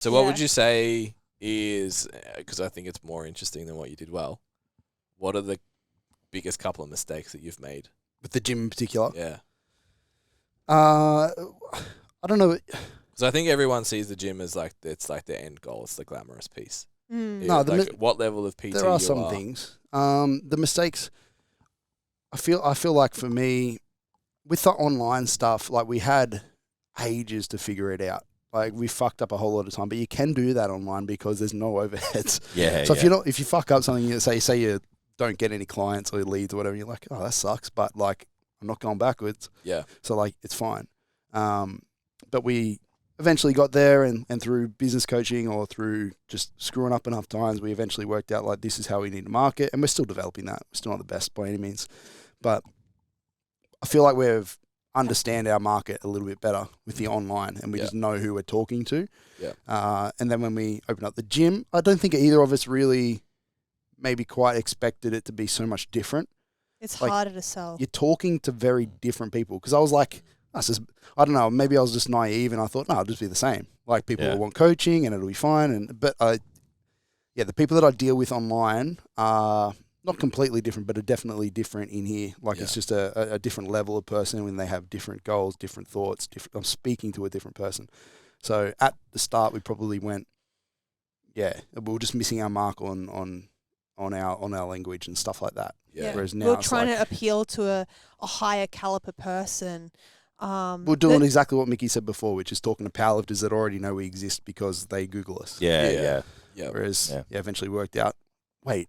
So what would you say is, because I think it's more interesting than what you did well, what are the biggest couple of mistakes that you've made? With the gym in particular? Yeah. I don't know. Because I think everyone sees the gym as like, it's like the end goal. It's the glamorous piece. No, what level of PT there are some things. The mistakes, I feel like for me, with the online stuff, like we had ages to figure it out. Like we fucked up a whole lot of time, but you can do that online because there's no overheads. Yeah. So if you fuck up something, say you don't get any clients or leads or whatever, you're like, oh, that sucks. But like, I'm not going backwards. Yeah. So like, it's fine. But we eventually got there, and through business coaching or through just screwing up enough times, we eventually worked out like this is how we need to market, and we're still developing that. We're still not the best by any means, but I feel like we've understand our market a little bit better with the online, and we just know who we're talking to. Yeah. And then when we open up the gym, I don't think either of us really maybe quite expected it to be so much different. It's like, harder to sell. You're talking to very different people, because I was like, I don't know, maybe I was just naive and I thought, no, it'll just be the same. Like people will want coaching and it'll be fine. But the people that I deal with online are not completely different, but are definitely different in here. Like it's just a different level of person when they have different goals, different thoughts. I'm speaking to a different person. So at the start, we probably went, we were just missing our mark on our language and stuff like that. Yeah. Whereas now we're trying to appeal to a higher caliber person. We're doing exactly what Mikki said before, which is talking to powerlifters that already know we exist because they Google us. Yeah. Whereas eventually worked out, wait,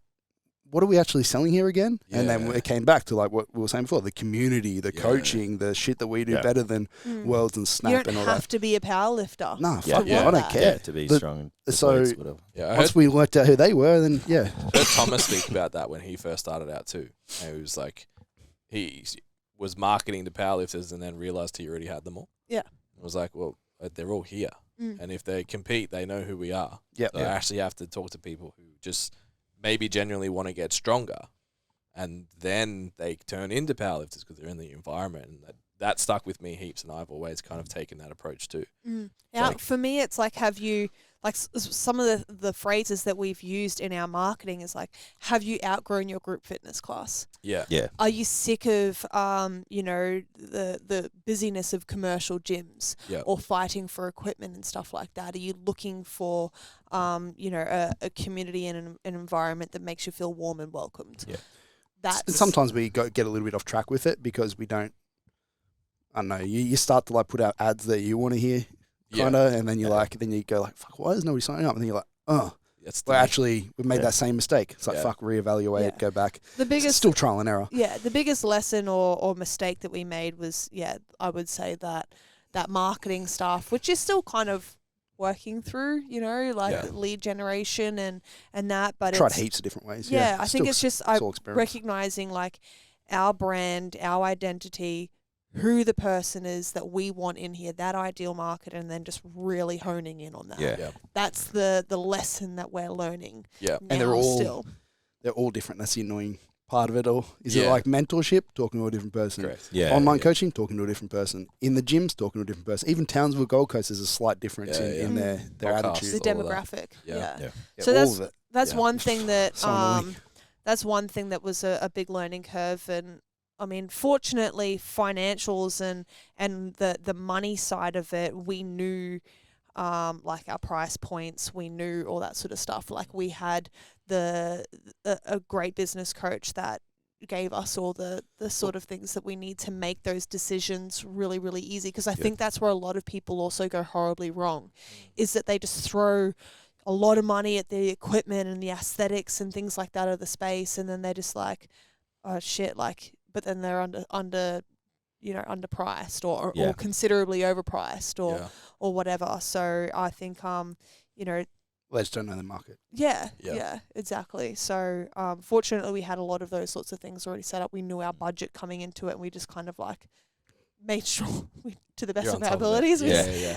what are we actually selling here again? And then it came back to like what we were saying before, the community, the coaching, the shit that we do better than Worlds and Snap and all that. You don't have to be a powerlifter. No, fuck no, I don't care. To be strong. So once we worked out who they were, then I heard Thomas speak about that when he first started out too. And he was like, he was marketing to powerlifters and then realized he already had them all. Yeah. It was like, well, they're all here. And if they compete, they know who we are. Yeah. So I actually have to talk to people who just maybe genuinely want to get stronger, and then they turn into powerlifters because they're in the environment, and that stuck with me heaps, and I've always kind of taken that approach too. Yeah, like, for me, it's like, have you, like some of the phrases that we've used in our marketing is like, have you outgrown your group fitness class? Yeah. Are you sick of, the busyness of commercial gyms or fighting for equipment and stuff like that? Are you looking for, a community and an environment that makes you feel warm and welcomed? Yeah. Sometimes we get a little bit off track with it because we don't, I don't know, you start to like put out ads that you want to hear, kind of, and then you then you go like, fuck, why is nobody signing up? And then you're like, oh, well, actually, we made that same mistake. It's like, fuck, reevaluate, go back. It's still trial and error. Yeah, the biggest lesson or mistake that we made was, I would say that marketing stuff, which is still kind of working through, lead generation and that. But tried heaps of different ways. Yeah, I think it's just recognizing like our brand, our identity, who the person is that we want in here, that ideal market, and then just really honing in on that. Yeah. That's the lesson that we're learning. Yeah. And they're all different. That's the annoying part of it all. Is it like mentorship, talking to a different person? Correct. Yeah. Online coaching, talking to a different person. In the gyms, talking to a different person. Even Townsville Gold Coast, there's a slight difference in their attitude. The demographic. Yeah. So that's one thing that So that's one thing that was a big learning curve. And I mean, fortunately, financials and the money side of it, we knew, like our price points, we knew all that sort of stuff. Like we had a great business coach that gave us all the sort of things that we need to make those decisions really, really easy. Because I think that's where a lot of people also go horribly wrong, is that they just throw a lot of money at the equipment and the aesthetics and things like that of the space, and then they're just like, oh shit, like. But then they're underpriced or considerably overpriced or whatever. So I think they just don't know the market. Yeah, exactly. So fortunately, we had a lot of those sorts of things already set up. We knew our budget coming into it, and we just kind of like made sure we, to the best You're of on our top of it. abilities,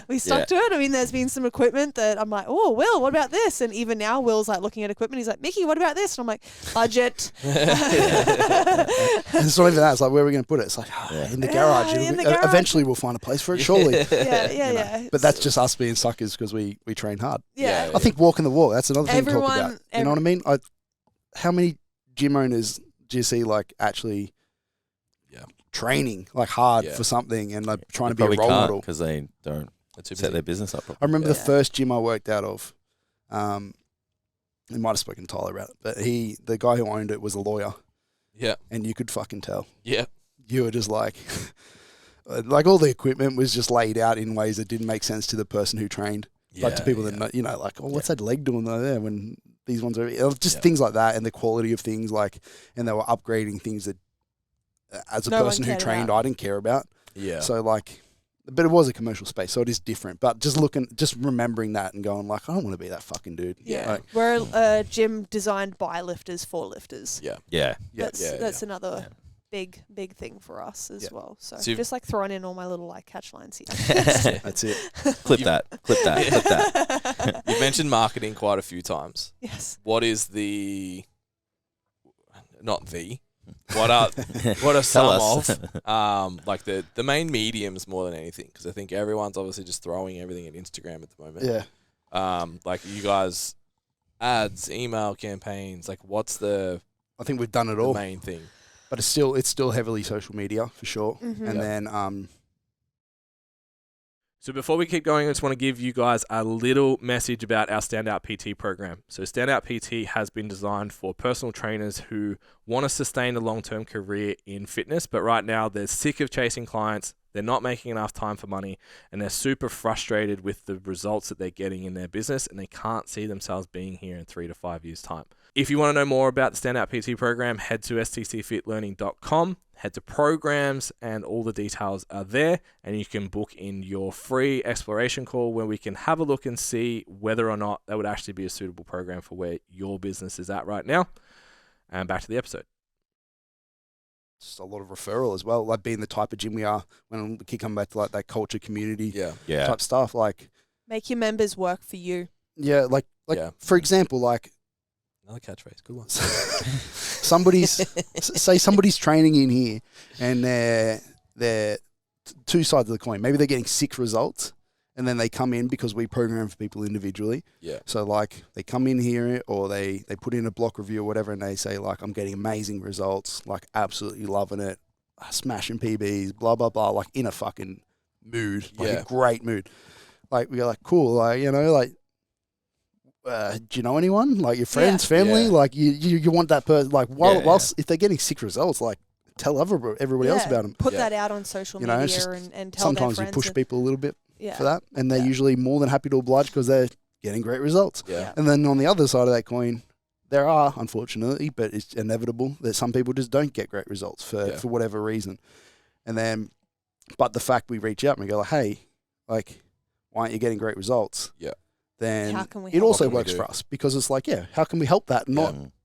we stuck to it. I mean, there's been some equipment that I'm like, oh, Will, what about this? And even now, Will's like looking at equipment. He's like, Mikki, what about this? And I'm like, budget. And it's not even that. It's like, where are we going to put it? It's like, in the garage. in the garage. Eventually, we'll find a place for it, surely. Yeah. But that's just us being suckers because we train hard. Yeah. I think walking the walk, that's another thing to talk Everyone- about. You know what I mean? How many gym owners do you see like actually training like hard for something and like trying to be a role model? Because they don't set their business up properly. I remember the first gym I worked out of. We might have spoken to Tyler about it, but the guy who owned it was a lawyer. Yeah. And you could fucking tell. Yeah. You were just like all the equipment was just laid out in ways that didn't make sense to the person who trained. Like to people that, like, oh, what's that leg doing there when these ones are just things like that, and the quality of things, like, and they were upgrading things that as a person who trained, I didn't care about. Yeah. So like, but it was a commercial space, so it is different. But just remembering that and going like, I don't want to be that fucking dude. Yeah. Like, We're a gym designed by lifters for lifters. Yeah. That's another big thing for us as well. So just like throwing in all my little like catch lines here. That's it. Clip that. You mentioned marketing quite a few times. Yes. What is what are some of like the main mediums more than anything? Because I think everyone's obviously just throwing everything at Instagram at the moment. Yeah. Like you guys, ads, email campaigns. Like what's I think we've done it all. Main thing. But it's still heavily social media for sure. Mm-hmm. And then So before we keep going, I just want to give you guys a little message about our Standout PT program. So Standout PT has been designed for personal trainers who want to sustain a long-term career in fitness, but right now they're sick of chasing clients, they're not making enough time for money, and they're super frustrated with the results that they're getting in their business, and they can't see themselves being here in 3 to 5 years' time. If you want to know more about the Standout PT program, head to STCfitLearning.com, head to programs, and all the details are there, and you can book in your free exploration call where we can have a look and see whether or not that would actually be a suitable program for where your business is at right now. And back to the episode. Just a lot of referral as well, like being the type of gym we are, when we keep coming back to like that culture, community type stuff. Like, make your members work for you. Yeah, like for example, like, another catchphrase, good one. somebody's training in here, and they're two sides of the coin. Maybe they're getting sick results, and then they come in because we program for people individually. Yeah. So like they come in here, or they put in a block review or whatever, and they say like, I'm getting amazing results, like absolutely loving it, smashing PBs, blah blah blah, like in a fucking mood, like a great mood. Like we go like, cool, like, you know, like. Do you know anyone? Like your friends, family? Like you want that person? Like whilst if they're getting sick results, like tell everybody else about them. Put that out on social media and tell sometimes their you friends push people a little bit for that, and they're usually more than happy to oblige because they're getting great results. Yeah. And then on the other side of that coin, there are, unfortunately, but it's inevitable that some people just don't get great results for whatever reason. And then, but the fact we reach out and we go like, hey, like, why aren't you getting great results? Yeah. Then it also works for us because it's like, how can we help that?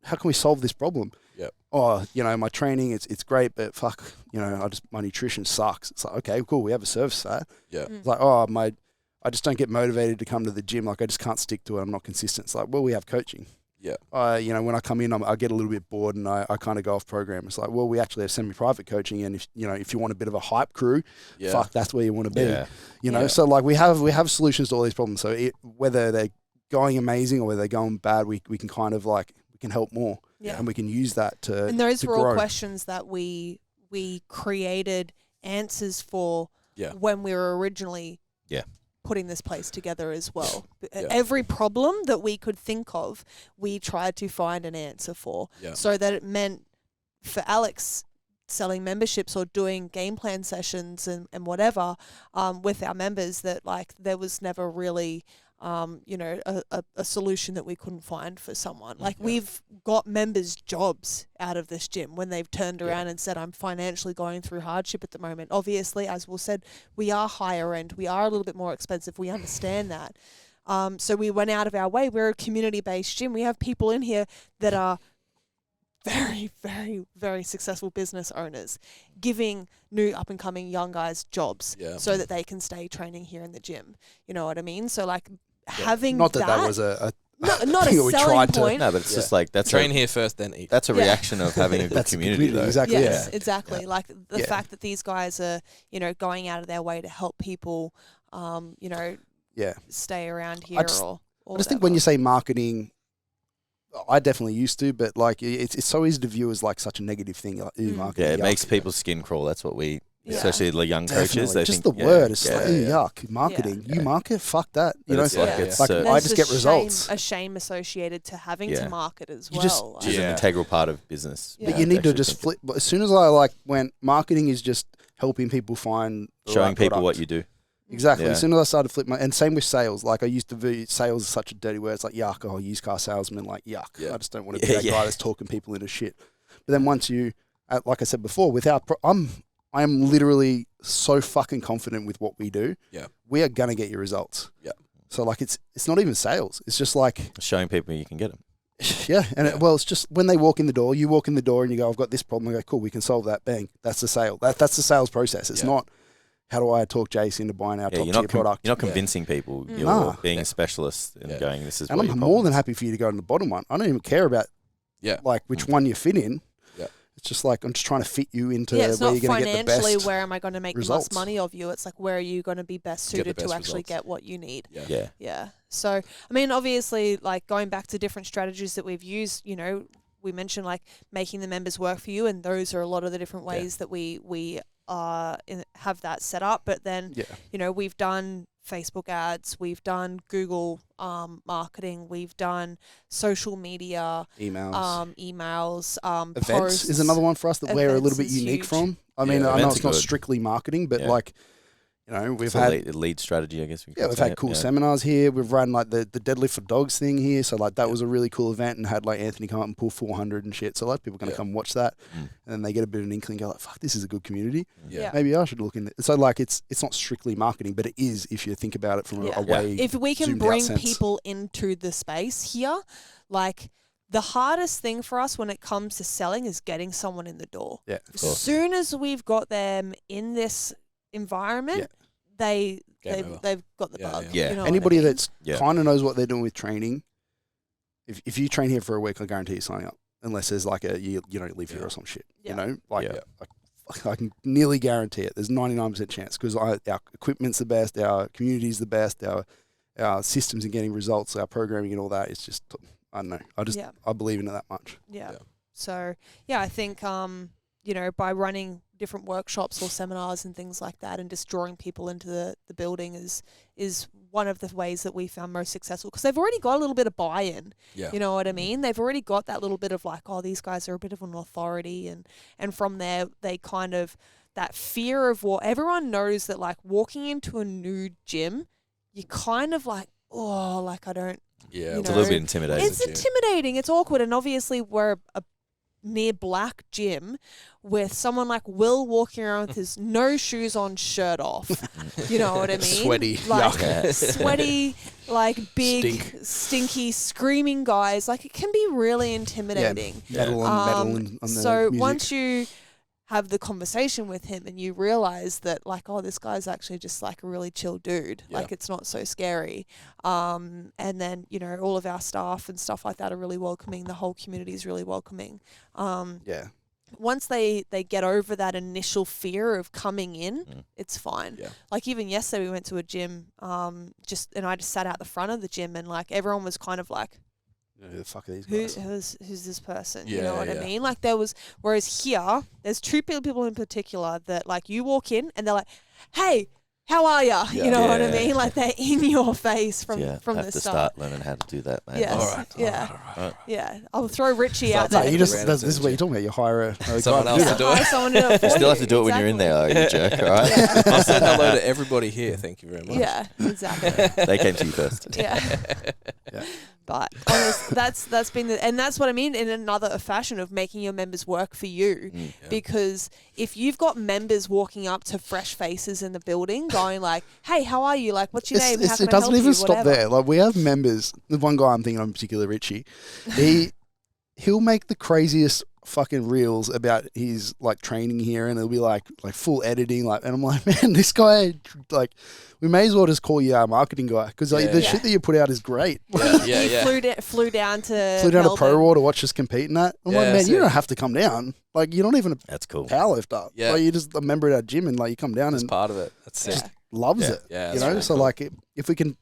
How can we solve this problem? Yeah. Oh, you know, my training, it's great, but fuck, you know, my nutrition sucks. It's like, okay, cool, we have a service for that. Yeah. It's like, I just don't get motivated to come to the gym. Like, I just can't stick to it. I'm not consistent. It's like, well, we have coaching. Yeah. You know, when I come in, I get a little bit bored and I kind of go off program. It's like, well, we actually have semi-private coaching, and if you want a bit of a hype crew, fuck, that's where you want to be. Yeah. You know, so like we have solutions to all these problems. So whether they're going amazing or whether they're going bad, we can kind of like, we can help more. Yeah. And we can use that to And those were grow. all questions that we created answers for when we were originally putting this place together as well. Every problem that we could think of, we tried to find an answer for, so that it meant for Alex selling memberships or doing game plan sessions and whatever with our members, that like there was never really a solution that we couldn't find for someone. Like we've got members jobs out of this gym when they've turned around and said, I'm financially going through hardship at the moment. Obviously, as Will said, we are higher end. We are a little bit more expensive. We understand that. So we went out of our way. We're a community-based gym. We have people in here that are very, very, very successful business owners giving new up and coming young guys jobs so that they can stay training here in the gym. You know what I mean? So like having not that was a not a selling point. No, but it's just like that's train here first, then eat. That's a reaction of having a good community, though. Exactly. Yes, Yeah. exactly. Like the fact that these guys are, you know, going out of their way to help people, you know, stay around here. I just think when you say marketing, I definitely used to, but like it's so easy to view as like such a negative thing. Like, marketing, yeah, it yuck. makes people's skin crawl. That's what we, especially the young coaches. They just think, the word is like, yuck, marketing. You market, fuck that. You know, it's like I just get results. A shame associated to having to market as well. Which is an integral part of business. But you need to just flip. As soon as I like went, marketing is just helping people find showing people what you do. Exactly. As soon as I started flipping and same with sales. Like I used to view sales as such a dirty word. It's like yuck, used car salesman, like yuck. I just don't want to be that guy that's talking people into shit. But then once you, like I said before, I am literally so fucking confident with what we do. Yeah. We are gonna get your results. Yeah. So like it's not even sales. It's just like showing people you can get them. Yeah, and it's just when they walk in the door, you walk in the door and you go, I've got this problem. I go, cool, we can solve that. Bang, that's the sale. That's the sales process. It's not, how do I talk Jace into buying our top tier product? You're not convincing people. You're being a specialist and going, this is. And I'm more than happy for you to go in the bottom one. I don't even care about like which one you fit in. Yeah. It's just like I'm just trying to fit you into where you're going to get the best. It's not financially where am I going to make the most money of you. It's like where are you going to be best suited to actually get what you need. Yeah. So I mean, obviously, like going back to different strategies that we've used, you know, we mentioned like making the members work for you, and those are a lot of the different ways that we have that set up. But then you know, we've done Facebook ads, we've done Google marketing, we've done social media, emails, events posts. Is another one for us that we're a little bit unique from. I mean, I know it's not strictly marketing, but like, you know, we've had lead strategy, I guess. We've had cool seminars here. We've run like the deadlift for dogs thing here. So like that was a really cool event and had like Anthony come up and pull 400 and shit. So a lot of people are going to come watch that, and then they get a bit of an inkling, go like, "Fuck, this is a good community. Maybe I should look in." So like it's not strictly marketing, but it is if you think about it from a way. If we can bring people into the space here, like. The hardest thing for us when it comes to selling is getting someone in the door. Yeah, as soon as we've got them in this environment, they've got the bug. Yeah. You know Anybody what I mean? that's kind of knows what they're doing with training, if you train here for a week, I guarantee you signing up. Unless there's like you don't live here or some shit. You know, I can nearly guarantee it. There's 99% chance because our equipment's the best, our community's the best, our systems in getting results, our programming and all that is just. I don't know. I believe in it that much. Yeah. So I think you know, by running different workshops or seminars and things like that, and just drawing people into the building is one of the ways that we found most successful because they've already got a little bit of buy-in. Yeah. You know what I mean? They've already got that little bit of like, oh, these guys are a bit of an authority, and from there they kind of that fear of what everyone knows that like walking into a new gym, you kind of like, oh, like I don't. Yeah, it's a little bit intimidating. It's intimidating. It's awkward. And obviously we're a near black gym with someone like Will walking around with his no shoes on, shirt off. You know what I mean? Sweaty. Like sweaty, like big, stinky, screaming guys. Like it can be really intimidating. Metal on the so music. once you have the conversation with him and you realize that like, oh, this guy's actually just like a really chill dude. Like it's not so scary. And then, you know, all of our staff and stuff like that are really welcoming. The whole community is really welcoming. Once they get over that initial fear of coming in, it's fine. Yeah. Like even yesterday we went to a gym, and I just sat out the front of the gym and like everyone was kind of like, who the fuck are these guys? Who's this person? You know what I mean? Like there was, whereas here, there's two people in particular that like you walk in and they're like, hey, how are ya? Yeah. You know what I mean? Like they're in your face from the start. Have to start learning how to do that, man. Yes. All right. Yeah. I'll throw Richie out there. This is what you're talking about. You hire someone else to do it. Someone to do it. You still have to do it when you're in there, you jerk, all right? I'll say hello to everybody here. Thank you very much. Yeah, exactly. They came to you first. Yeah. But honestly, that's been and that's what I mean in another fashion of making your members work for you. Because if you've got members walking up to fresh faces in the building going like, hey, how are you? Like, what's your name? How can it doesn't I help even you? stop Whatever. there. Like we have members, the one guy I'm thinking of in particular, Richie, he'll make the craziest fucking reels about his like training here, and it'll be like full editing, like, and I'm like, man, this guy, like, we may as well just call you our marketing guy, because like, the shit that you put out is great. He flew down to Pro Raw to watch us compete in that. I'm like, man, you don't have to come down. Like, you're not even that's cool powerlifter. Yeah, like, you're just a member at our gym, and like you come down and part of it. That's just loves it. Yeah, you know. really so cool. like, if we can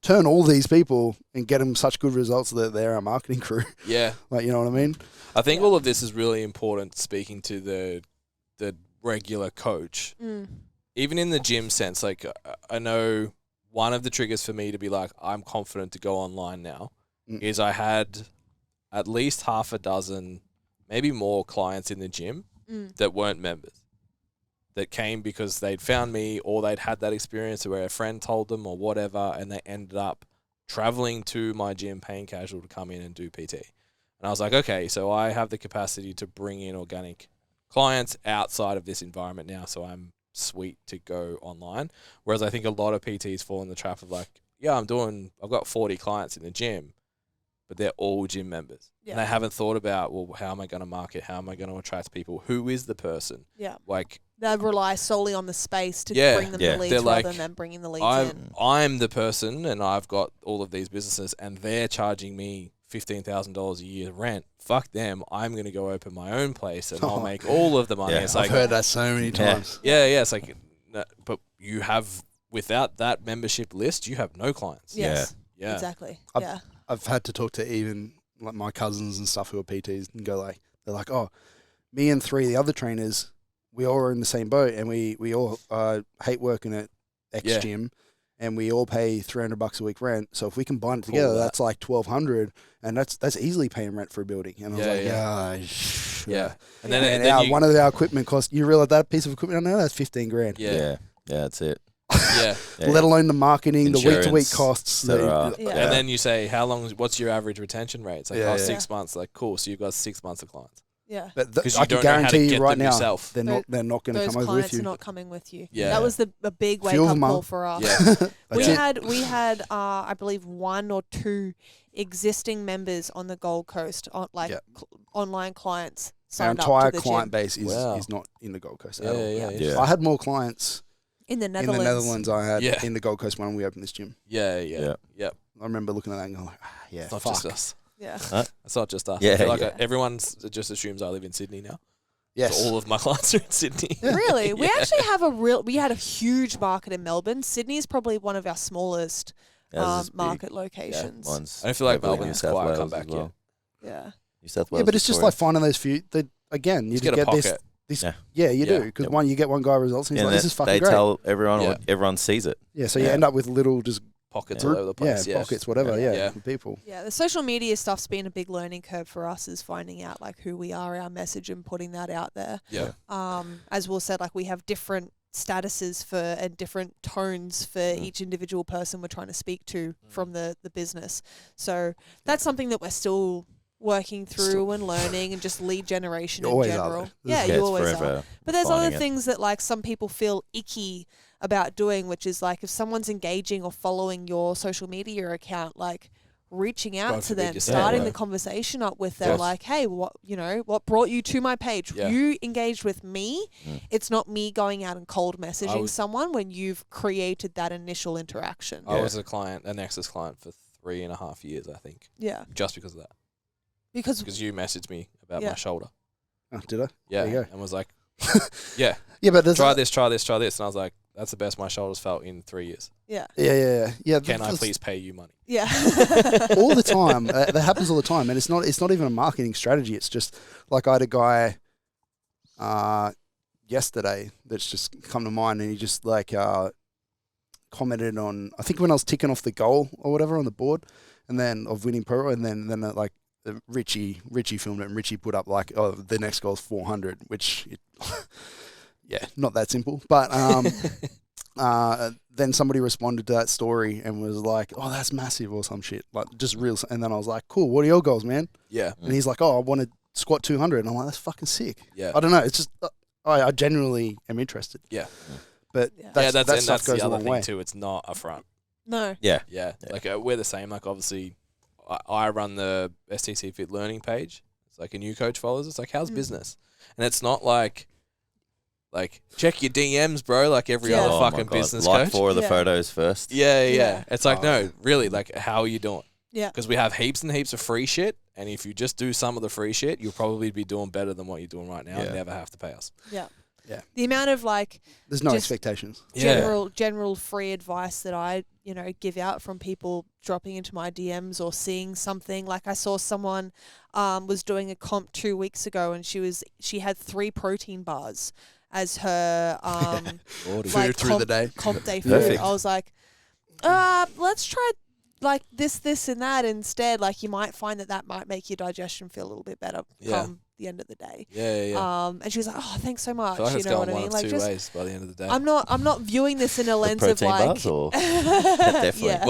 turn all these people and get them such good results that they're our marketing crew. Yeah, like, you know what I mean. I think all of this is really important. Speaking to the regular coach, even in the gym sense, like I know one of the triggers for me to be like, I'm confident to go online now, is I had at least half a dozen, maybe more clients in the gym that weren't members, that came because they'd found me or they'd had that experience where a friend told them or whatever, and they ended up traveling to my gym, paying casual to come in and do PT. And I was like, okay, so I have the capacity to bring in organic clients outside of this environment now, so I'm sweet to go online. Whereas I think a lot of PTs fall in the trap of like, I've got 40 clients in the gym, but they're all gym members. Yeah. And they haven't thought about, well, how am I going to market? How am I going to attract people? Who is the person? Yeah. Like, they rely solely on the space to bring them the leads rather than bringing the leads in. I'm the person, and I've got all of these businesses, and they're charging me $15,000 a year rent. Fuck them. I'm going to go open my own place, and I'll make all of the money. Yeah. It's I've heard that so many times. Yeah. It's like, but you have, without that membership list, you have no clients. Yes. Yeah. Exactly. I've had to talk to even like my cousins and stuff who are PTs and go like, they're like, oh, me and 3 of the other trainers, we all are in the same boat, and we all hate working at X gym, and we all pay $300 a week rent. So if we combine it together, that's like $1,200, and that's easily paying rent for a building. And I was like, yeah. And then one of our equipment costs. You realize that piece of equipment? I know that's $15,000. Yeah, that's it. Yeah. Let alone the marketing, insurance, the week-to-week costs. And then you say, what's your average retention rate? It's like, 6 months. Like, cool. So you've got 6 months of clients. Yeah. But I can guarantee you right now, they're not going to come over with you. Those clients are not coming with you. Yeah. That was a big wake-up call for us. Yeah. we had I believe 1 or 2 existing members on the Gold Coast, online clients signed up to the gym. Our entire client base is not in the Gold Coast at all. Yeah. I had more clients in the Netherlands I had in the Gold Coast when we opened this gym. Yeah. I remember looking at that and going like, it's not just us. Yeah. It's not just us. Yeah, I feel like everyone just assumes I live in Sydney now. Yes. So all of my clients are in Sydney. Really? We actually have we had a huge market in Melbourne. Sydney is probably one of our smallest market locations. I feel like Melbourne's quite a comeback yet. Yeah. New South Wales. Yeah, but it's just like finding those few. Again, you get a pocket. You do, because one, you get one guy results, and he's like, this is fucking great. They tell everyone, or everyone sees it. Yeah, so you end up with little just pockets all over the place. Yeah, pockets, whatever, for people. Yeah, the social media stuff's been a big learning curve for us, is finding out like who we are, our message, and putting that out there. Yeah. As Will said, like we have different statuses and different tones for each individual person we're trying to speak to from the business. So that's something that we're still working through and learning, and just lead generation in general. You always are. But there's other things that like some people feel icky about doing, which is like if someone's engaging or following your social media account, like reaching out to them, starting the conversation up with them, like, hey, what brought you to my page? You engaged with me. It's not me going out and cold messaging someone when you've created that initial interaction. I was a Nexus client for 3.5 years, I think. Yeah. Just because of that. Because you messaged me about my shoulder. Oh, did I? Yeah. There you go. And was like, yeah, but try this. And I was like, that's the best my shoulders felt in 3 years. Yeah. Yeah. Can I please pay you money? Yeah. All the time. That happens all the time, and it's not even a marketing strategy. It's just like I had a guy yesterday that's just come to mind, and he just like commented on, I think when I was ticking off the goal or whatever on the board, and then of winning pro, and then like Richie filmed it, and Richie put up like, oh, the next goal is 400, which not that simple, but then somebody responded to that story and was like, oh, that's massive or some shit, like just real. And then I was like, cool, what are your goals, man? Yeah. And he's like, oh, I want to squat 200, and I'm like, that's fucking sick. Yeah. I don't know, it's just I genuinely am interested. Yeah. But that's stuff goes the a other long thing way too. It's not a front. No. Yeah. Like we're the same. Like obviously, I run the STCfit Learning page. It's like a new coach follows. It's like, how's business? And it's not like check your DMs, bro. Like every other fucking business like coach. 4 of the photos first. Yeah. It's like, no, really, like, how are you doing? Yeah. Because we have heaps and heaps of free shit, and if you just do some of the free shit, you'll probably be doing better than what you're doing right now and never have to pay us. Yeah. Yeah. The amount of like There's no expectations. general free advice that I, give out from people dropping into my DMs or seeing something. Like I saw someone was doing a comp 2 weeks ago, and she had 3 protein bars as her Food through the day. comp day food. Perfect. I was like, let's try like this and that instead. Like you might find that might make your digestion feel a little bit better come the end of the day. And she was like, oh, thanks so much. Like, you know what I mean? Like, two ways by the end of the day. I'm not viewing this in a lens of Protein like bars or definitely. yeah.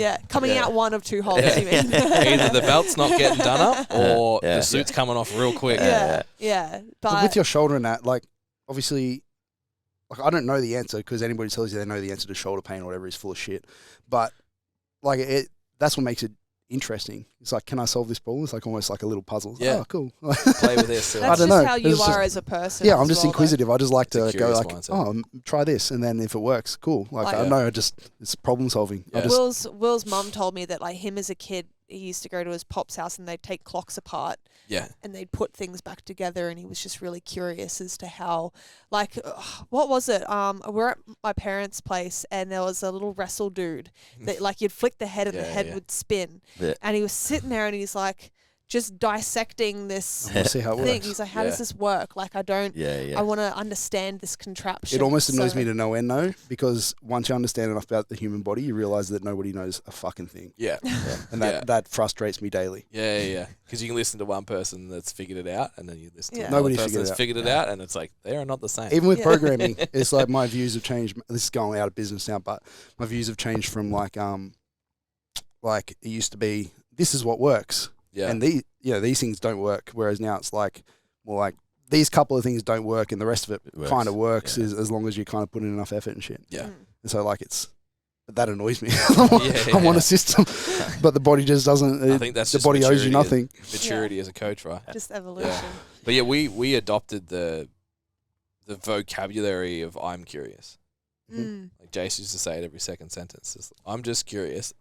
Well, coming out one of 2 holes. You mean? Either the belt's not getting done up, or the suit's coming off real quick. But with your shoulder and that, like, obviously, like, I don't know the answer because anybody tells you they know the answer to shoulder pain or whatever is full of shit. But like that's what makes it interesting. It's like, can I solve this problem? It's like almost like a little puzzle. It's like, oh, cool. Play with this. That's I don't just know. how you are as a person. Yeah, I'm just inquisitive. I just like to go like, mindset. try this, and then if it works, cool. Like I know, it's problem solving. Yeah. Will's mum told me that like him as a kid, he used to go to his pop's house and they'd take clocks apart. Yeah. And they'd put things back together, and he was just really curious as to how, like, what was it? We're at my parents' place, and there was a little wrestle dude that, like, you'd flick the head and the head would spin. Yeah. And he was sitting there, and he's like, just dissecting this see how it thing. works. He's like, how does this work? Like, I don't. I want to understand this contraption. It almost annoys me to no end, though, because once you understand enough about the human body, you realize that nobody knows a fucking thing. Yeah. And that frustrates me daily. Yeah. Because you can listen to one person that's figured it out, and then you listen to another Nobody person that's figured it out, and it's like, they are not the same. Even with programming, it's like my views have changed. This is going out of business now, but my views have changed from like it used to be, this is what works. Yeah. And these things don't work. Whereas now it's like more like these couple of things don't work, and the rest of it kind of works as long as you kind of put in enough effort and shit. Yeah. And so like that annoys me. I want a system, but the body just doesn't. I think that's the just body owes you nothing. Maturity as a coach, right? Just evolution. Yeah. But yeah, we adopted the vocabulary of "I'm curious." Like Jace used to say it every second sentence. It's, I'm just curious.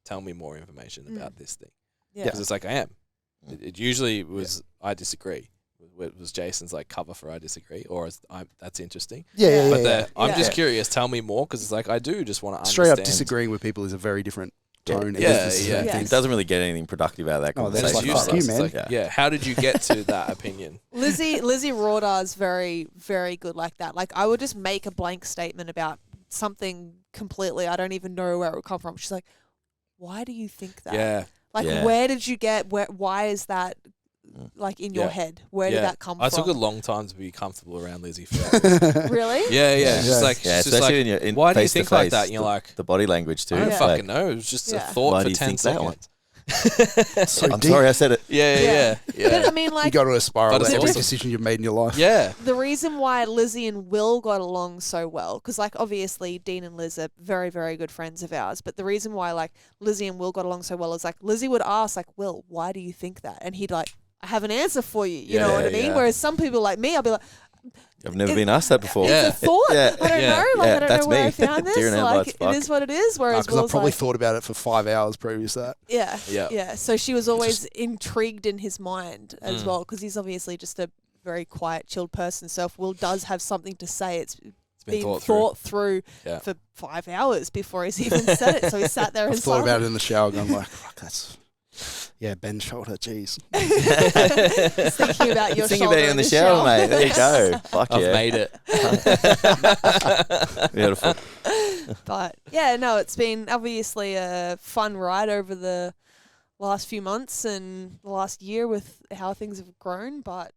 Tell me more information about this thing. Because it's like, I am. It usually was, I disagree. It was Jason's like cover for I disagree, or that's interesting. But I'm just curious, tell me more, because it's like, I do just want to understand. Straight up disagreeing with people is a very tone. It doesn't really get anything productive out of that conversation. Then it's like, fuck you, man. How did you get to that opinion? Lizzie Rawdar's very, very good like that. Like, I would just make a blank statement about something completely, I don't even know where it would come from. She's like, why do you think that? Yeah. Like, where did you get, why is that, like, in your head? Where did that come from? I took a long time to be comfortable around Lizzie. Really? Yeah. She's like, especially when you're in why do you face to think like face, that? And you're like, the body language too. I don't fucking know. It was just a thought for 10 seconds. I'm sorry I said it. Yeah. But I mean, like, you go to a spiral But of it's every awesome. decision you've made in your life. Yeah. the reason why Lizzie and Will got along so well, because like obviously Dean and Liz are very, very good friends of ours, but the reason why like Lizzie and Will got along so well is like Lizzie would ask like, Will, why do you think that? And he'd like, I have an answer for you. You know what I mean? Yeah. Whereas some people like me, I'll be like, I've never been asked that before. it's a thought. I don't know. Like, I don't that's know where me. I found this. Deer in Like, headlights, it is what it is. Whereas Because I Will's probably like, thought about it for 5 hours previous to that. yeah. So she was always intrigued in his mind as well, because he's obviously just a very quiet, chilled person. So if Will does have something to say, it's been thought through for 5 hours before he's even said it. So he sat there and thought about it in the shower, going like, fuck, that's. Yeah, Ben's shoulder, jeez. Just thinking about your Thinking shoulder about it in the shower, mate. There you go. Fuck I've yeah. made it. Beautiful. But yeah, no, it's been obviously a fun ride over the last few months and the last year with how things have grown. But